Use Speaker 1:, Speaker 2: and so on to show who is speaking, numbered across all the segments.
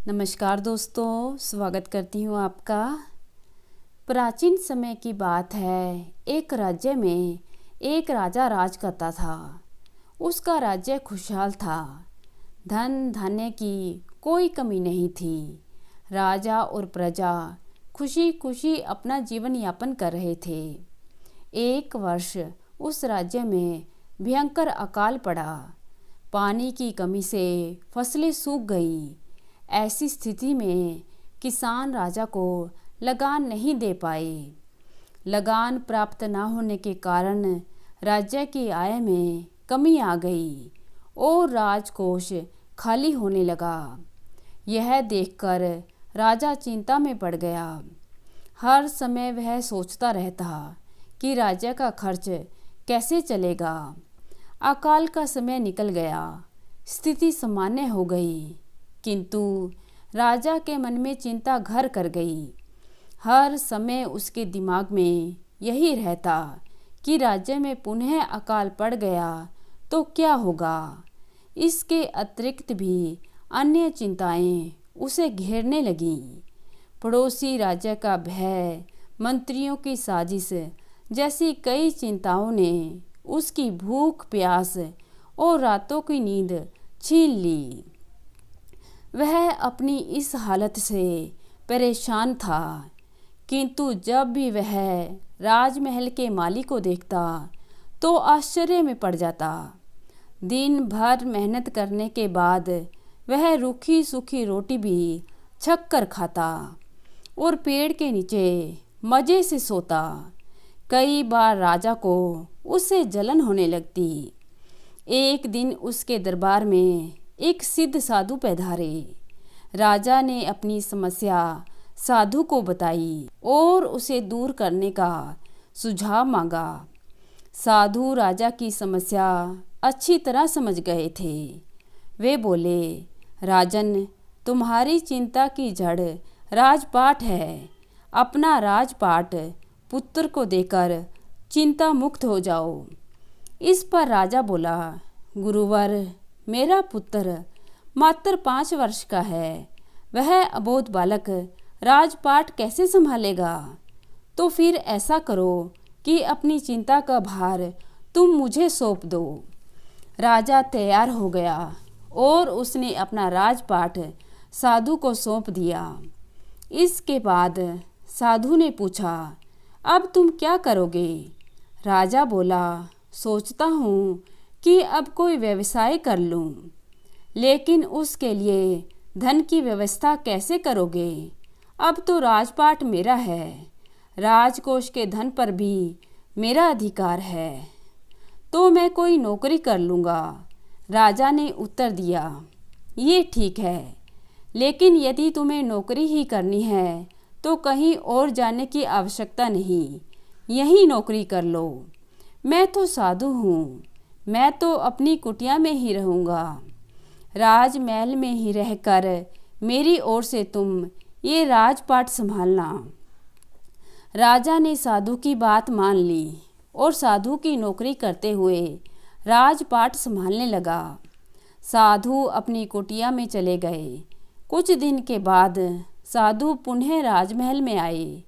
Speaker 1: नमस्कार दोस्तों, स्वागत करती हूँ आपका। प्राचीन समय की बात है। एक राज्य में एक राजा राज करता था। उसका राज्य खुशहाल था। धन धान्य की कोई कमी नहीं थी। राजा और प्रजा खुशी खुशी अपना जीवन यापन कर रहे थे। एक वर्ष उस राज्य में भयंकर अकाल पड़ा। पानी की कमी से फसलें सूख गई। ऐसी स्थिति में किसान राजा को लगान नहीं दे पाए। लगान प्राप्त न होने के कारण राज्य की आय में कमी आ गई और राजकोष खाली होने लगा। यह देखकर राजा चिंता में पड़ गया। हर समय वह सोचता रहता कि राज्य का खर्च कैसे चलेगा। अकाल का समय निकल गया। स्थिति सामान्य हो गई, किंतु राजा के मन में चिंता घर कर गई। हर समय उसके दिमाग में यही रहता कि राज्य में पुनः अकाल पड़ गया तो क्या होगा। इसके अतिरिक्त भी अन्य चिंताएं उसे घेरने लगीं। पड़ोसी राज्य का भय, मंत्रियों की साजिश जैसी कई चिंताओं ने उसकी भूख प्यास और रातों की नींद छीन ली। वह अपनी इस हालत से परेशान था, किंतु जब भी वह राजमहल के माली को देखता तो आश्चर्य में पड़ जाता। दिन भर मेहनत करने के बाद वह रूखी सूखी रोटी भी छक कर खाता और पेड़ के नीचे मज़े से सोता। कई बार राजा को उससे जलन होने लगती। एक दिन उसके दरबार में एक सिद्ध साधु पधारे। राजा ने अपनी समस्या साधु को बताई और उसे दूर करने का सुझाव मांगा। साधु राजा की समस्या अच्छी तरह समझ गए थे। वे बोले, राजन, तुम्हारी चिंता की जड़ राजपाट है। अपना राजपाट पुत्र को देकर चिंता मुक्त हो जाओ। इस पर राजा बोला, गुरुवर, मेरा पुत्र मात्र 5 वर्ष का है। वह अबोध बालक राजपाट कैसे संभालेगा? तो फिर ऐसा करो कि अपनी चिंता का भार तुम मुझे सौंप दो। राजा तैयार हो गया और उसने अपना राजपाट साधु को सौंप दिया। इसके बाद साधु ने पूछा, अब तुम क्या करोगे? राजा बोला, सोचता हूँ कि अब कोई व्यवसाय कर लूं, लेकिन उसके लिए धन की व्यवस्था कैसे करोगे? अब तो राजपाट मेरा है। राजकोष के धन पर भी मेरा अधिकार है, तो मैं कोई नौकरी कर लूँगा। राजा ने उत्तर दिया, ये ठीक है, लेकिन यदि तुम्हें नौकरी ही करनी है तो कहीं और जाने की आवश्यकता नहीं, यहीं नौकरी कर लो। मैं तो साधु हूँ, मैं तो अपनी कुटिया में ही रहूँगा। राजमहल में ही रहकर मेरी ओर से तुम ये राजपाट संभालना। राजा ने साधु की बात मान ली और साधु की नौकरी करते हुए राजपाट संभालने लगा। साधु अपनी कुटिया में चले गए। कुछ दिन के बाद साधु पुनः राजमहल में आए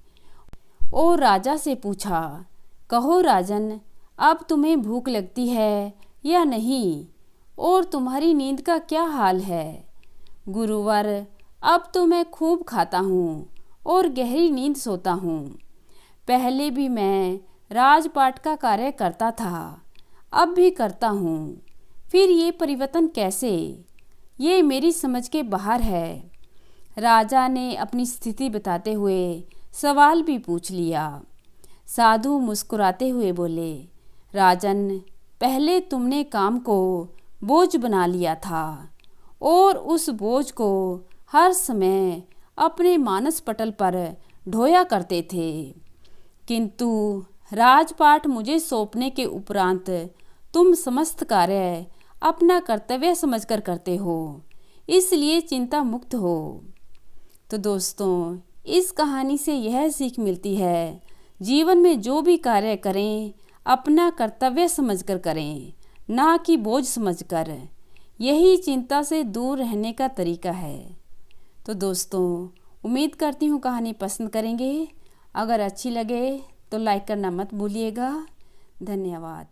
Speaker 1: और राजा से पूछा, कहो राजन, अब तुम्हें भूख लगती है या नहीं, और तुम्हारी नींद का क्या हाल है? गुरुवर, अब तो मैं खूब खाता हूँ और गहरी नींद सोता हूँ। पहले भी मैं राजपाट का कार्य करता था, अब भी करता हूँ। फिर ये परिवर्तन कैसे? ये मेरी समझ के बाहर है। राजा ने अपनी स्थिति बताते हुए सवाल भी पूछ लिया। साधु मुस्कुराते हुए बोले, राजन, पहले तुमने काम को बोझ बना लिया था और उस बोझ को हर समय अपने मानस पटल पर ढोया करते थे, किंतु राजपाट मुझे सौंपने के उपरांत तुम समस्त कार्य अपना कर्तव्य समझकर करते हो, इसलिए चिंता मुक्त हो। तो दोस्तों, इस कहानी से यह सीख मिलती है, जीवन में जो भी कार्य करें अपना कर्तव्य समझकर करें, ना कि बोझ समझकर। यही चिंता से दूर रहने का तरीका है। तो दोस्तों उम्मीद करती हूँ कहानी पसंद करेंगे। अगर अच्छी लगे तो लाइक करना मत भूलिएगा। धन्यवाद।